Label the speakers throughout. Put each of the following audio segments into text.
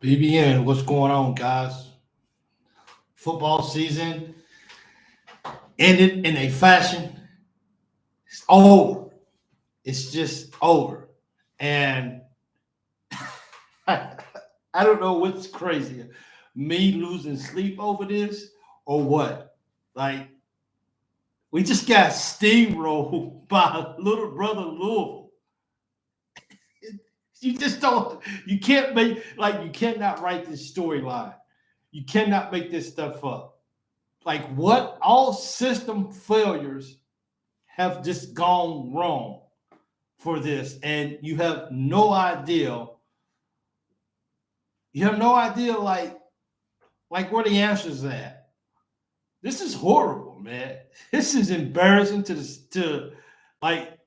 Speaker 1: BBN, what's going on, guys? Football season ended in a fashion. It's over. It's just over. And I don't know what's crazier, me losing sleep over this or what. Like, we just got steamrolled by little brother Louisville. You just don't, you can't make, like, you cannot write this storyline. You cannot make this stuff up. Like, what? All system failures have just gone wrong for this, and you have no idea. You have no idea, like where the answers at. This is horrible, man. This is embarrassing to like.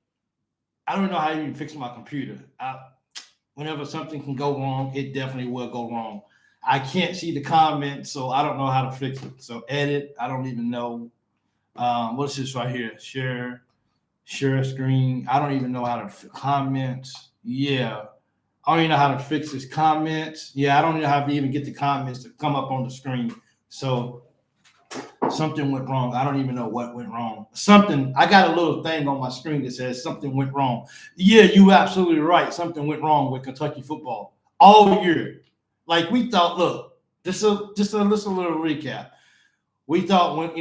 Speaker 1: I don't know how to even fix my computer. Whenever something can go wrong, it definitely will go wrong. I can't see the comments, so I don't know how to fix it. So edit, I don't even know. What's this right here? Share screen. I don't even know how to comments. Yeah. I don't even know how to fix this comments. Yeah, I don't know how to even get the comments to come up on the screen. So something went wrong. I don't even know what went wrong. Something, I got a little thing on my screen that says something went wrong. Yeah, you absolutely right. Something went wrong with Kentucky football all year. Like we thought, look, just a little recap. We thought when,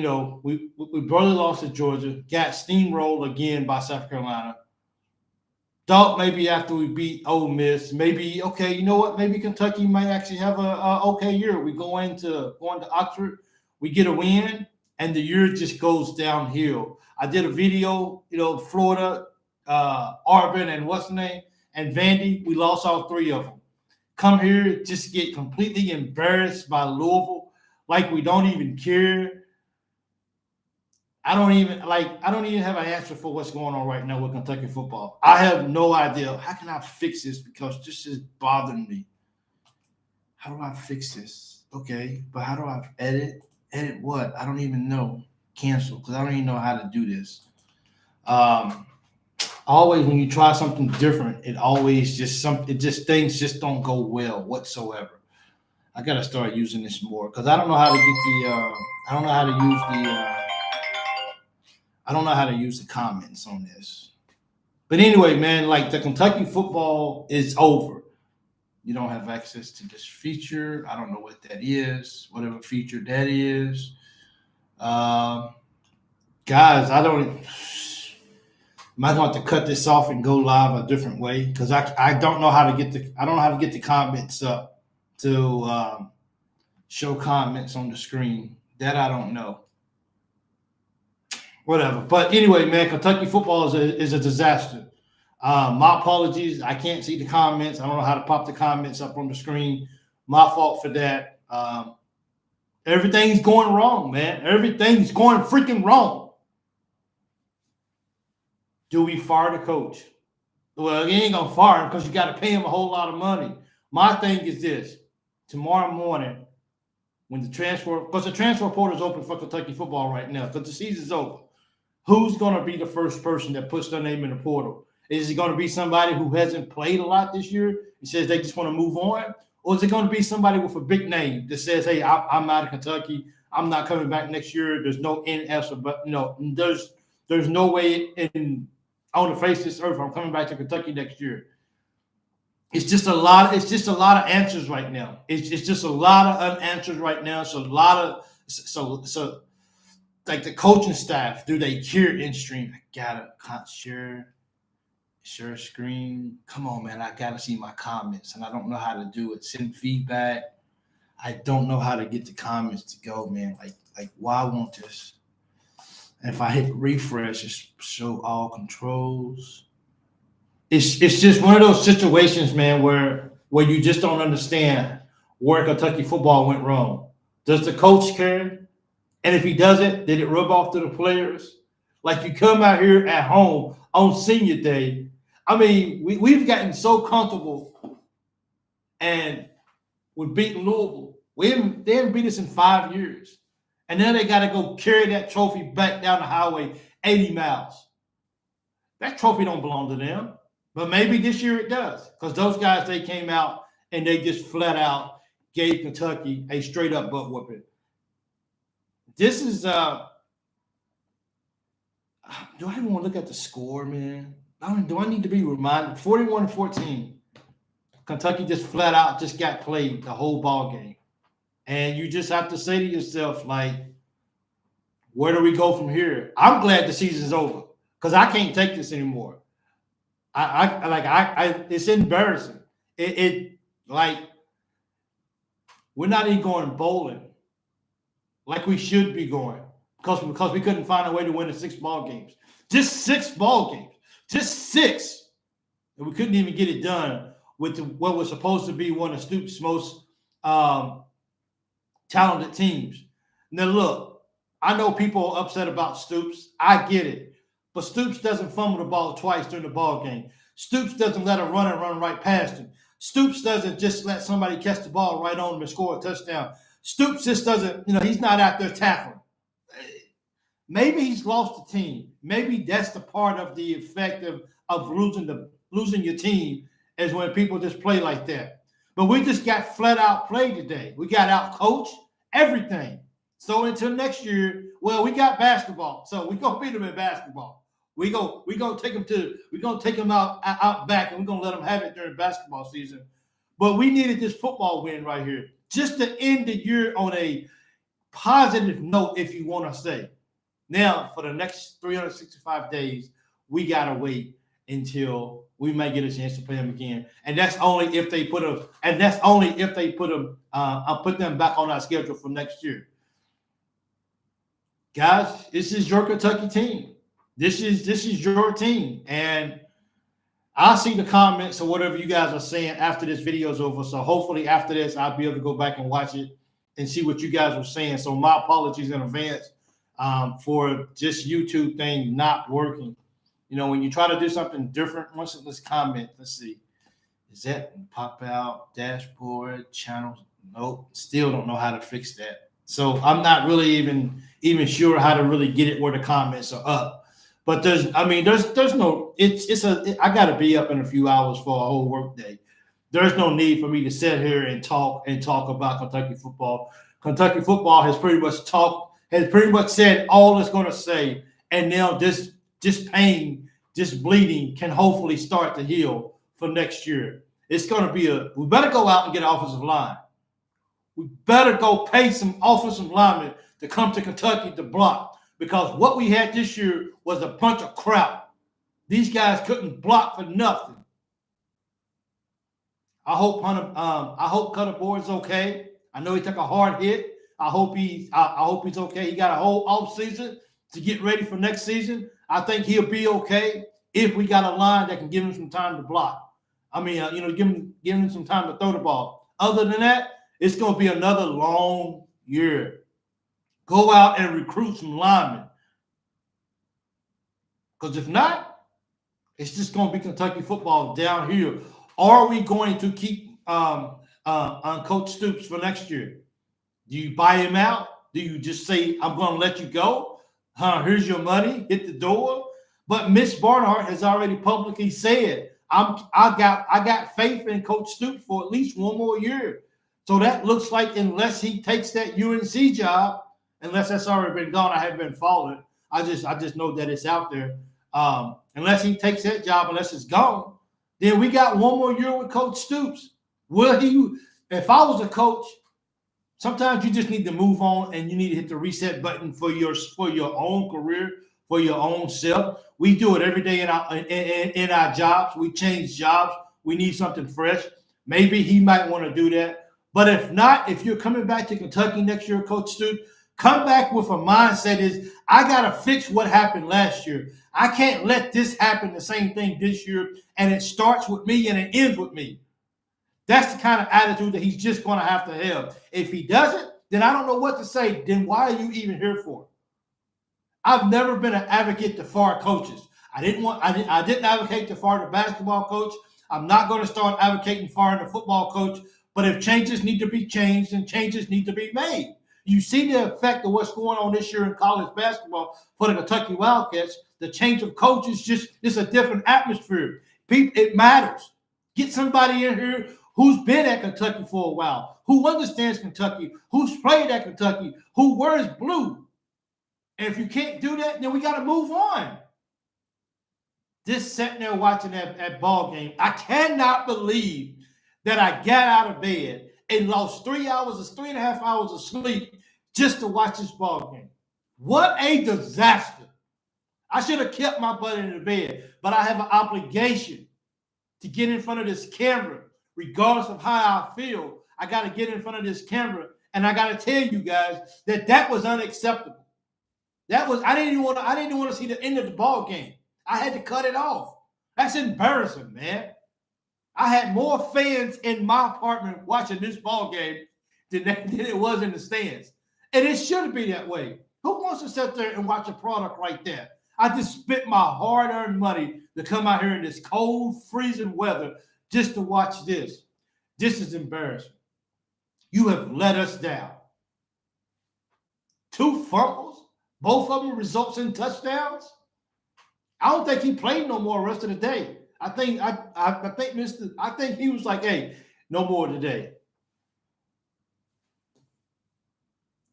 Speaker 1: we barely lost to Georgia, got steamrolled again by South Carolina. Thought maybe after we beat Ole Miss, maybe, okay, you know what? Maybe Kentucky might actually have a okay year. We going to Oxford, we get a win, and the year just goes downhill. I did a video, Florida, Arbin, and what's the name? And Vandy, we lost all three of them. Come here, just get completely embarrassed by Louisville, like we don't even care. I don't even have an answer for what's going on right now with Kentucky football. I have no idea. How can I fix this? Because this is bothering me. How do I fix this? Okay, but how do I edit? Edit what? I don't even know. Cancel, because I don't even know how to do this. Always when you try something different, things just don't go well whatsoever. I gotta start using this more because I don't know how to get I don't know how to use I don't know how to use the comments on this. But anyway, man, like the Kentucky football is over. You don't have access to this feature. I don't know what that is, whatever feature that is. Guys, am I going to cut this off and go live a different way? Because I don't know how to get the comments up to show comments on the screen. That I don't know. Whatever. But anyway, man, Kentucky football is a disaster. My apologies. I can't see the comments. I don't know how to pop the comments up on the screen. My fault for that. Everything's going wrong, man. Everything's going freaking wrong. Do we fire the coach? Well, you ain't going to fire him because you got to pay him a whole lot of money. My thing is this. Tomorrow morning, when because the transfer portal is open for Kentucky football right now because the season's over. Who's going to be the first person that puts their name in the portal? Is it going to be somebody who hasn't played a lot this year and says they just want to move on? Or is it going to be somebody with a big name that says, hey, I'm out of Kentucky. I'm not coming back next year. There's no NS, but there's no way on the face of this earth I'm coming back to Kentucky next year. It's just a lot of answers right now. It's just a lot of unanswers right now. So a lot of so like the coaching staff, do they care in stream? I gotta share screen. Come on, man. I gotta see my comments, and I don't know how to do it. Send feedback. I don't know how to get the comments to go, man. Like why won't this? And if I hit refresh, just show all controls. It's just one of those situations, man, where you just don't understand where Kentucky football went wrong. Does the coach care? And if he doesn't, did it rub off to the players? Like you come out here at home on senior day. I mean, we've gotten so comfortable and we're beating Louisville. They haven't beat us in 5 years. And now they got to go carry that trophy back down the highway 80 miles. That trophy don't belong to them. But maybe this year it does. Because those guys, they came out and they just flat out gave Kentucky a straight up butt whooping. This is do I even want to look at the score, man? Do I need to be reminded? 41-14. Kentucky just flat out just got played the whole ball game. And you just have to say to yourself, like, where do we go from here? I'm glad the season's over because I can't take this anymore. It's embarrassing. It like we're not even going bowling like we should be going because we couldn't find a way to win the 6 ball games. Just 6 ball games. Just 6. And we couldn't even get it done with what was supposed to be one of Stoops' most talented teams. Now, look, I know people are upset about Stoops. I get it. But Stoops doesn't fumble the ball twice during the ball game. Stoops doesn't let a runner run right past him. Stoops doesn't just let somebody catch the ball right on him and score a touchdown. Stoops just doesn't, he's not out there tackling. Maybe he's lost the team. Maybe that's the part of the effect of losing your team is when people just play like that. But we just got flat out played today. We got out coached, everything. So until next year, well, we got basketball. So we're gonna beat them in basketball. We're gonna take them out back, and we're gonna let them have it during basketball season. But we needed this football win right here, just to end the year on a positive note, if you want to say. Now, for the next 365 days, we gotta wait until we may get a chance to play them again, and that's only if they put them. And that's only if they put them. Put them back on our schedule for next year. Guys, this is your Kentucky team. This is your team, and I'll see the comments or whatever you guys are saying after this video is over. So hopefully after this, I'll be able to go back and watch it and see what you guys were saying. So my apologies in advance for just YouTube thing not working. When you try to do something different, let's comment. Let's see. Is that pop out, dashboard, channels? Nope. Still don't know how to fix that. So I'm not really even sure how to really get it where the comments are up. But there's no, I got to be up in a few hours for a whole work day. There's no need for me to sit here and talk about Kentucky football. Kentucky football has pretty much said all it's going to say. And now this pain, this bleeding can hopefully start to heal for next year. It's going to be we better go out and get an offensive line. We better go pay some offensive linemen to come to Kentucky to block, because what we had this year was a bunch of crap. These guys couldn't block for nothing. I hope Cutter Board's okay. I know he took a hard hit. I hope he's okay. He got a whole off season to get ready for next season. I think he'll be okay if we got a line that can give him some time to block. Give him some time to throw the ball. Other than that, it's going to be another long year. Go out and recruit some linemen. Because if not, it's just going to be Kentucky football downhill. Are we going to keep on Coach Stoops for next year? Do you buy him out? Do you just say, I'm going to let you go? Here's your money. Hit the door. But Miss Barnhart has already publicly said, I got faith in Coach Stoops for at least one more year. So that looks like unless he takes that UNC job, unless that's already been gone, I haven't been following. I just know that it's out there. Unless he takes that job, unless it's gone, then we got one more year with Coach Stoops. Will he? If I was a coach, sometimes you just need to move on and you need to hit the reset button for your own career, for your own self. We do it every day in our jobs. We change jobs. We need something fresh. Maybe he might want to do that. But if not, if you're coming back to Kentucky next year, Coach Stoops, come back with a mindset is, I got to fix what happened last year. I can't let this happen, the same thing this year, and it starts with me and it ends with me. That's the kind of attitude that he's just going to have. If he doesn't, then I don't know what to say. Then why are you even here for? I've never been an advocate to fire coaches. I didn't advocate to fire the basketball coach. I'm not going to start advocating firing the football coach. But if changes need to be changed, then changes need to be made. You see the effect of what's going on this year in college basketball for the Kentucky Wildcats. The change of coaches it's a different atmosphere. It matters. Get somebody in here who's been at Kentucky for a while, who understands Kentucky, who's played at Kentucky, who wears blue. And if you can't do that, then we got to move on. Just sitting there watching that ball game, I cannot believe that I got out of bed and lost 3.5 hours of sleep just to watch this ball game. What a disaster. I should have kept my butt in the bed, but I have an obligation to get in front of this camera, regardless of how I feel. I got to get in front of this camera, and I got to tell you guys that was unacceptable. I didn't even want to see the end of the ball game. I had to cut it off. That's embarrassing, man. I had more fans in my apartment watching this ball game than it was in the stands. And it shouldn't be that way. Who wants to sit there and watch a product like that? I just spent my hard-earned money to come out here in this cold, freezing weather just to watch this. This is embarrassing. You have let us down. 2 fumbles, both of them results in touchdowns. I don't think he played no more the rest of the day. I think he was like, hey, no more today.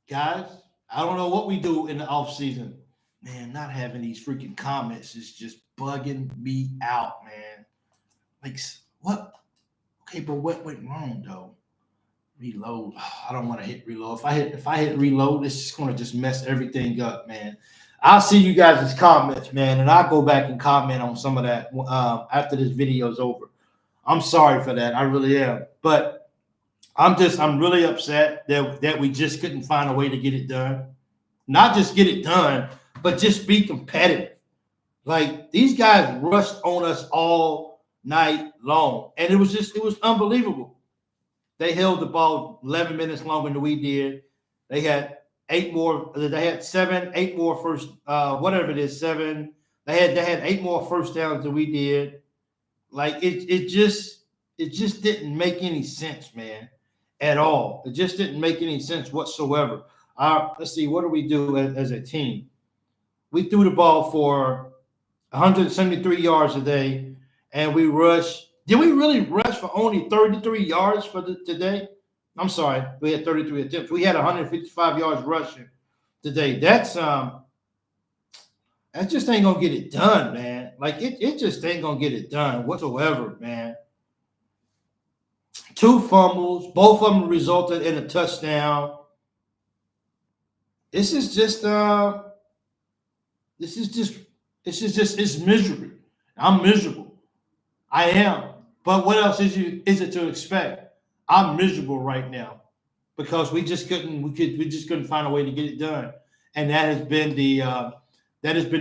Speaker 1: Guys, I don't know what we do in the offseason. Man, not having these freaking comments is just bugging me out, man. Like, what? Okay, but what went wrong, though? Reload. I don't want to hit reload. If I hit reload, it's just going to just mess everything up, man. I'll see you guys' comments, man, and I'll go back and comment on some of that after this video is over. I'm sorry for that. I really am. But I'm really upset that we just couldn't find a way to get it done. Not just get it done, but just be competitive. Like, these guys rushed on us all night long, and it was unbelievable. They held the ball 11 minutes longer than we did. They had 8 more. They had 8 more first, whatever it is, 7. They had 8 more first downs than we did. Like, it just didn't make any sense, man, at all. It just didn't make any sense whatsoever. Let's see, what do we do as a team? We threw the ball for 173 yards a day, and we rushed. Did we really rush for only 33 yards for today? I'm sorry, we had 33 attempts. We had 155 yards rushing today. That just ain't gonna get it done, man. Like, it just ain't gonna get it done whatsoever, man. 2 fumbles, both of them resulted in a touchdown. It's misery. I'm miserable. I am. But what else is it to expect? I'm miserable right now because we just couldn't find a way to get it done. And that has been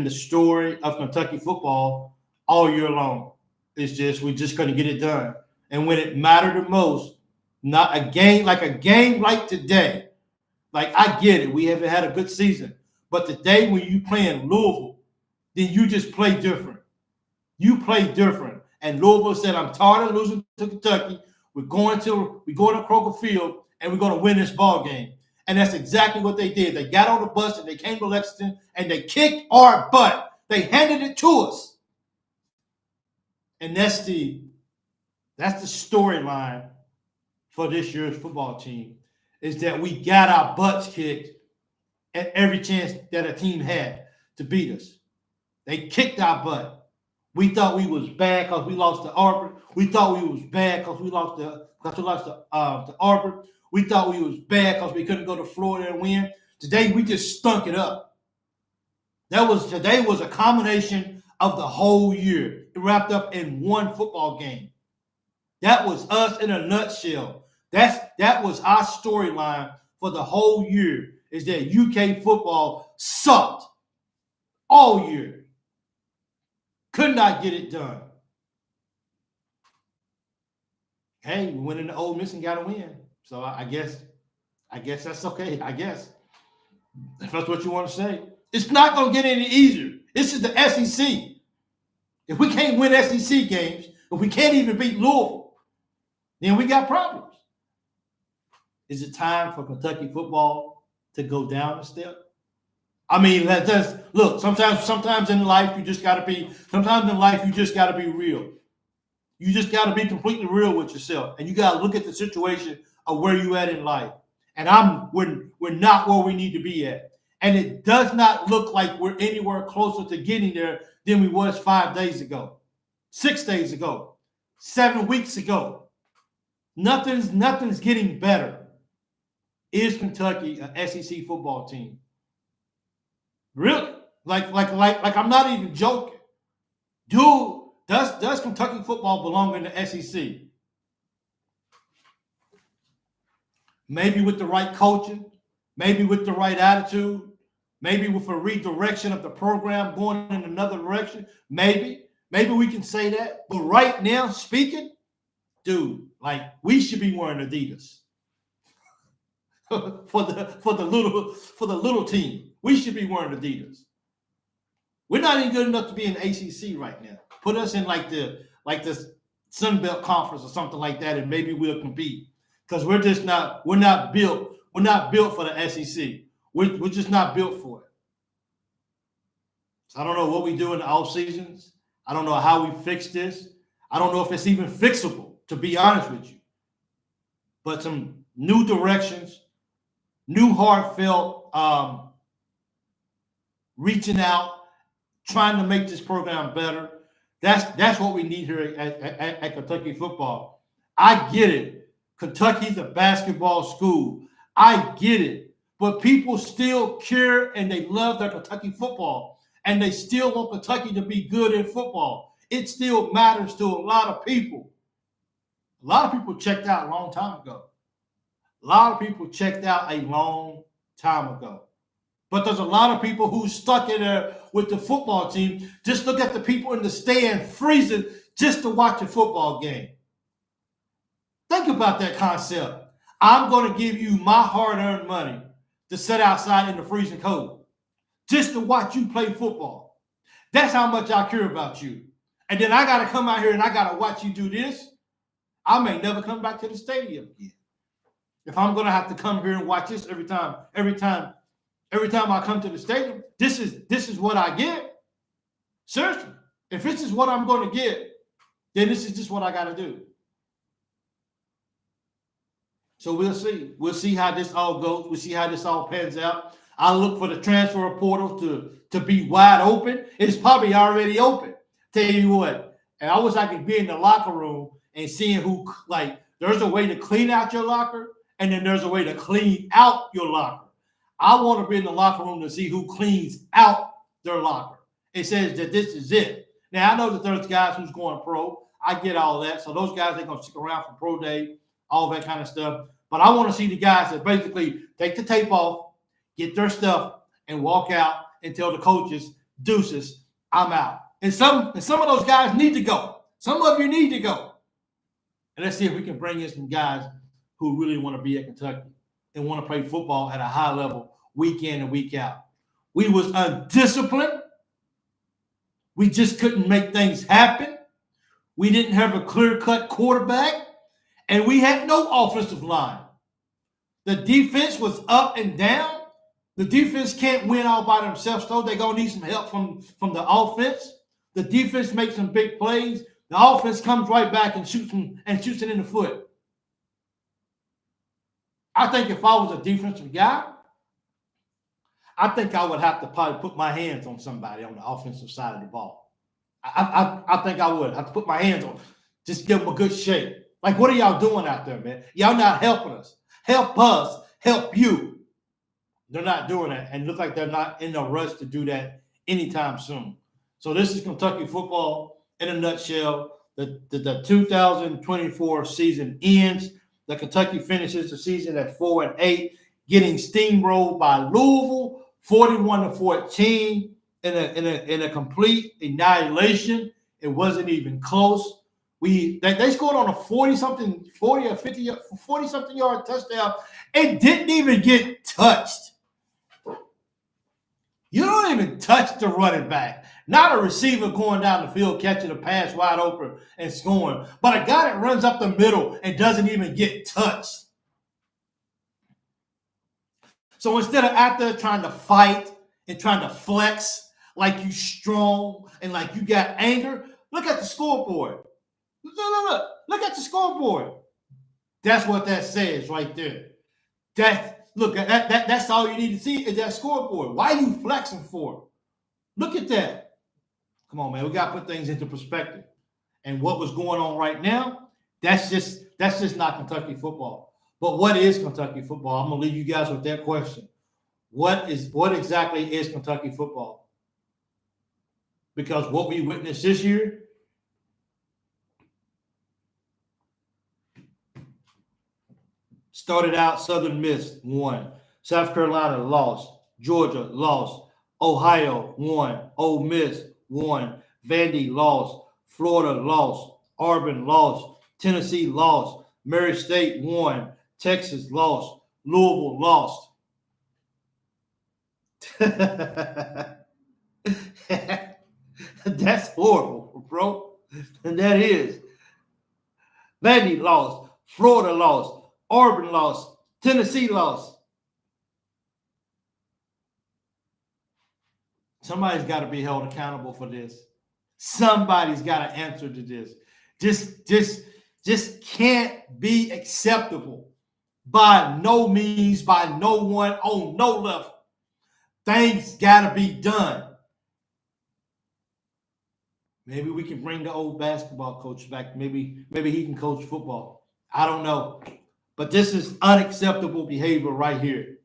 Speaker 1: the story of Kentucky football all year long. It's just we just couldn't get it done. And when it mattered the most, not a game like today. Like, I get it. We haven't had a good season. But the day when you play in Louisville, then you just play different. You play different. And Louisville said, I'm tired of losing to Kentucky. We're going to Kroger Field, and we're going to win this ball game. And that's exactly what they did. They got on the bus, and they came to Lexington, and they kicked our butt. They handed it to us. And that's the storyline for this year's football team, is that we got our butts kicked at every chance that a team had to beat us. They kicked our butt. We thought we was bad because we lost to Auburn. We thought we was bad because we lost to Auburn. We thought we was bad because we couldn't go to Florida and win. Today, we just stunk it up. Today was a combination of the whole year. It wrapped up in one football game. That was us in a nutshell. That was our storyline for the whole year, is that UK football sucked all year. Could not get it done. Hey, we went into Ole Miss and got a win. So I guess that's okay. I guess. If that's what you want to say. It's not going to get any easier. This is the SEC. If we can't win SEC games, if we can't even beat Louisville, then we got problems. Is it time for Kentucky football to go down a step? I mean, look, sometimes in life you just gotta be real. You just got to be completely real with yourself, and you got to look at the situation of where you at in life. And we're not where we need to be at, and it does not look like we're anywhere closer to getting there than we was 5 days ago, 6 days ago, 7 weeks ago. Nothing's getting better. Is Kentucky an SEC football team? Really? Like I'm not even joking. Dude, does Kentucky football belong in the SEC? Maybe with the right coaching, maybe with the right attitude, maybe with a redirection of the program going in another direction. Maybe we can say that. But right now, speaking, dude, like we should be wearing Adidas for the little team. We should be wearing Adidas. We're not even good enough to be in ACC right now. Put us in like the Sun Belt Conference or something like that, and maybe we'll compete. Because we're not built for the SEC. We're just not built for it. So I don't know what we do in the off seasons. I don't know how we fix this. I don't know if it's even fixable, to be honest with you. But some new directions, new heartfelt reaching out, trying to make this program better. That's what we need here at Kentucky football. I get it. Kentucky's a basketball school. I get it. But people still care and they love their Kentucky football. And they still want Kentucky to be good in football. It still matters to a lot of people. A lot of people checked out a long time ago. But there's a lot of people who stuck in there with the football team. Just look at the people in the stand freezing just to watch a football game. Think about that concept. I'm going to give you my hard-earned money to sit outside in the freezing cold just to watch you play football. That's how much I care about you. And then I got to come out here and I got to watch you do this. I may never come back to the stadium again. If I'm going to have to come here and watch this every time I come to the stadium, this is what I get. Seriously. If this is what I'm going to get, then this is just what I got to do. So we'll see. We'll see how this all goes. We'll see how this all pans out. I look for the transfer portal to be wide open. It's probably already open. Tell you what, and I wish I could be in the locker room and seeing who, like, there's a way to clean out your locker, and then there's a way to clean out your locker. I want to be in the locker room to see who cleans out their locker. It says that this is it. Now, I know that there's guys who's going pro. I get all that. So those guys, they're going to stick around for pro day, all that kind of stuff. But I want to see the guys that basically take the tape off, get their stuff, and walk out and tell the coaches, deuces, I'm out. And some of those guys need to go. Some of you need to go. And let's see if we can bring in some guys who really want to be at Kentucky and want to play football at a high level week in and week out. We was undisciplined. We just couldn't make things happen. We didn't have a clear-cut quarterback, and we had no offensive line. The defense was up and down. The defense can't win all by themselves, though. They're going to need some help from the offense. The defense makes some big plays. The offense comes right back and shoots it in the foot. I think if I was a defensive guy, I think I would have to probably put my hands on somebody on the offensive side of the ball. I think I would have to put my hands on, just give them a good shake. Like, what are y'all doing out there, man? Y'all not helping us. Help us, help you. They're not doing that, and look like they're not in a rush to do that anytime soon. So this is Kentucky football in a nutshell. The 2024 season ends. The Kentucky finishes the season at 4-8, getting steamrolled by Louisville, 41-14, in a complete annihilation. It wasn't even close. They scored on a 40-something yard touchdown and didn't even get touched. You don't even touch the running back. Not a receiver going down the field, catching a pass wide open and scoring, but a guy that runs up the middle and doesn't even get touched. So instead of out there trying to fight and trying to flex like you strong and like you got anger, look at the scoreboard. Look at the scoreboard. That's what that says right there. That's all you need to see is that scoreboard. Why are you flexing for? Look at that. Come on, man. We got to put things into perspective. And what was going on right now, that's just not Kentucky football. But what is Kentucky football? I'm gonna leave you guys with that question. What exactly is Kentucky football? Because what we witnessed this year, started out Southern Miss won, South Carolina lost, Georgia lost, Ohio won, Ole Miss won, Vandy lost, Florida lost, Auburn lost, Tennessee lost, Murray State won, Texas lost, Louisville lost. That's horrible, bro. And that is. Vandy lost, Florida lost, Auburn lost, Tennessee lost. Somebody's got to be held accountable for this. Somebody's got to answer to this. Just can't be acceptable by no means, by no one, on no level. Things got to be done. Maybe we can bring the old basketball coach back. Maybe he can coach football. I don't know. But this is unacceptable behavior right here.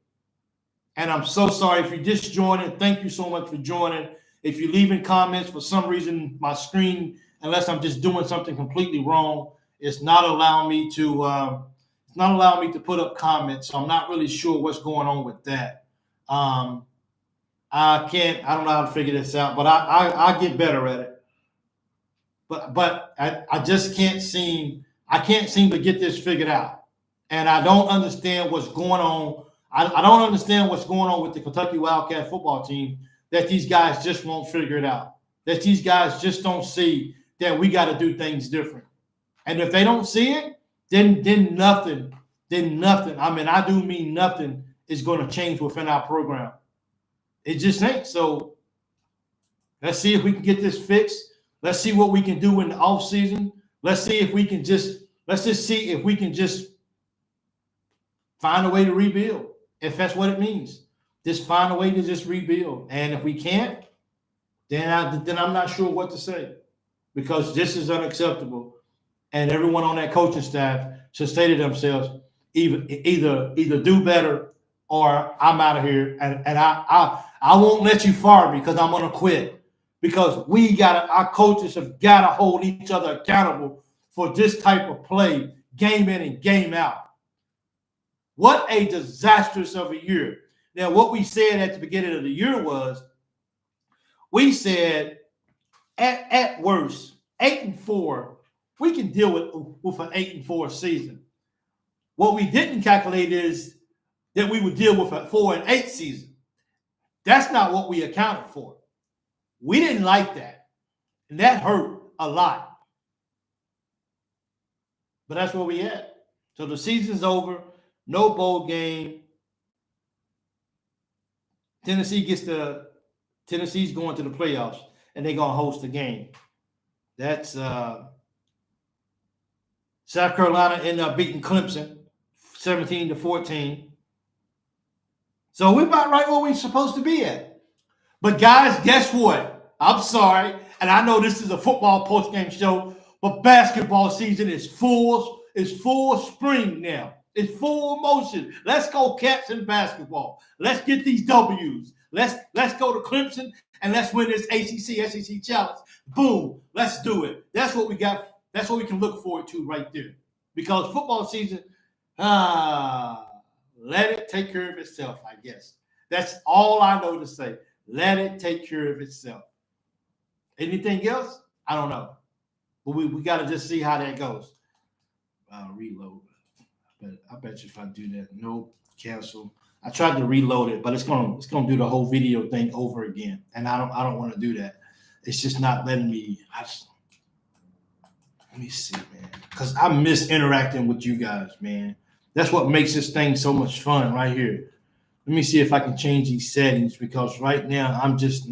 Speaker 1: And I'm so sorry if you're just joining. Thank you so much for joining. If you're leaving comments, for some reason, my screen, unless I'm just doing something completely wrong, it's not allowing me to put up comments. So I'm not really sure what's going on with that. I don't know how to figure this out, but I get better at it. But I just can't seem to get this figured out. And I don't understand what's going on. I don't understand what's going on with the Kentucky Wildcat football team, that these guys just won't figure it out, that these guys just don't see that we got to do things different. And if they don't see it, then nothing, I mean, I do mean nothing is going to change within our program. It just ain't. So let's see if we can get this fixed. Let's see what we can do in the offseason. Let's just see if we can just find a way to rebuild, if that's what it means. Just find a way to just rebuild. And if we can't, then I'm not sure what to say, because this is unacceptable. And everyone on that coaching staff should say to themselves, either do better or I'm out of here. And I won't let you fire me because I'm going to quit. Because our coaches have got to hold each other accountable for this type of play, game in and game out. What a disastrous of a year. Now, what we said at the beginning of the year was, we said at worst, 8-4, we can deal with an 8-4 season. What we didn't calculate is that we would deal with a 4-8 season. That's not what we accounted for. We didn't like that. And that hurt a lot. But that's where we at. So the season's over. No bowl game. Tennessee's going to the playoffs, and they're going to host the game. That's South Carolina ended up beating Clemson 17-14. So we're about right where we're supposed to be at. But guys, guess what? I'm sorry, and I know this is a football post-game show, but basketball season is full spring now. It's full motion. Let's go Cats in basketball. Let's get these W's. Let's go to Clemson and let's win this ACC/SEC challenge. Boom. Let's do it. That's what we got. That's what we can look forward to right there. Because football season, let it take care of itself, I guess. That's all I know to say. Let it take care of itself. Anything else? I don't know. But we got to just see how that goes. Reload. I bet you if I do that, no, cancel. I tried to reload it, but it's gonna do the whole video thing over again, and I don't want to do that. It's just not letting me. Let me see, man, because I miss interacting with you guys, man. That's what makes this thing so much fun right here. Let me see if I can change these settings, because right now I'm just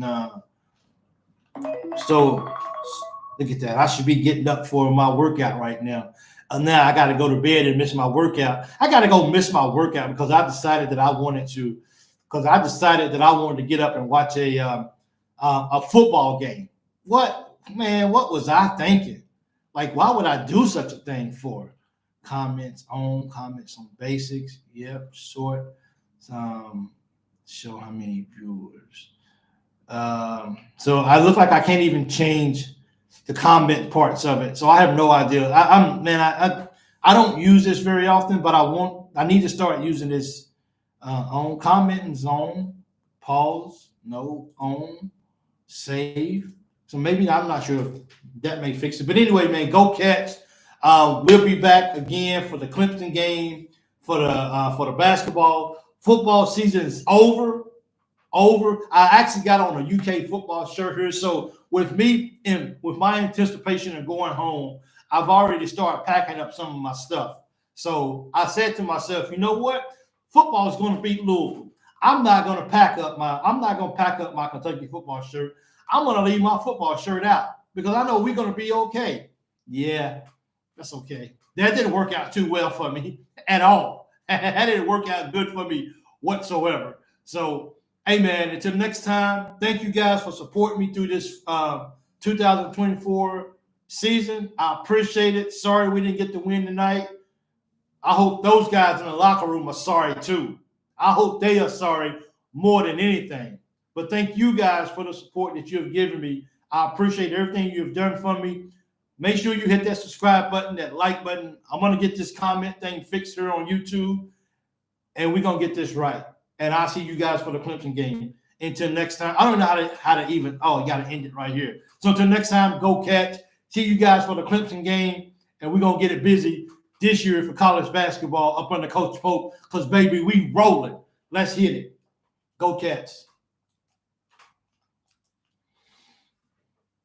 Speaker 1: so Look at that. I should be getting up for my workout right now. Now I got to go to bed and miss my workout. I got to go miss my workout because I decided that I wanted to. Because I decided that I wanted to get up and watch a football game. What, man? What was I thinking? Like, why would I do such a thing for? Comments on basics. Yep, short. Show how many viewers. So I look like I can't even change the comment parts of it. So I have no idea. I don't use this very often, but I need to start using this on comment and zone, pause, no, on, save. So maybe I'm not sure if that may fix it. But anyway, man, go Cats. We'll be back again for the Clemson game, for the basketball. Football season is over. I actually got on a UK football shirt here. So with me and with my anticipation of going home, I've already started packing up some of my stuff. So I said to myself, you know what? Football is going to beat Louisville. I'm not going to pack up my Kentucky football shirt. I'm going to leave my football shirt out because I know we're going to be okay. Yeah, that's okay. That didn't work out too well for me at all. That didn't work out good for me whatsoever. So, hey, man, until next time, thank you guys for supporting me through this 2024 season. I appreciate it. Sorry we didn't get the win tonight. I hope those guys in the locker room are sorry too. I hope they are sorry more than anything. But thank you guys for the support that you have given me. I appreciate everything you have done for me. Make sure you hit that subscribe button, that like button. I'm going to get this comment thing fixed here on YouTube, and we're going to get this right. And I'll see you guys for the Clemson game. Until next time, I don't know how to even, you got to end it right here. So until next time, go Cats. See you guys for the Clemson game, and we're going to get it busy this year for college basketball up under Coach Pope because, baby, we rolling. Let's hit it. Go Cats.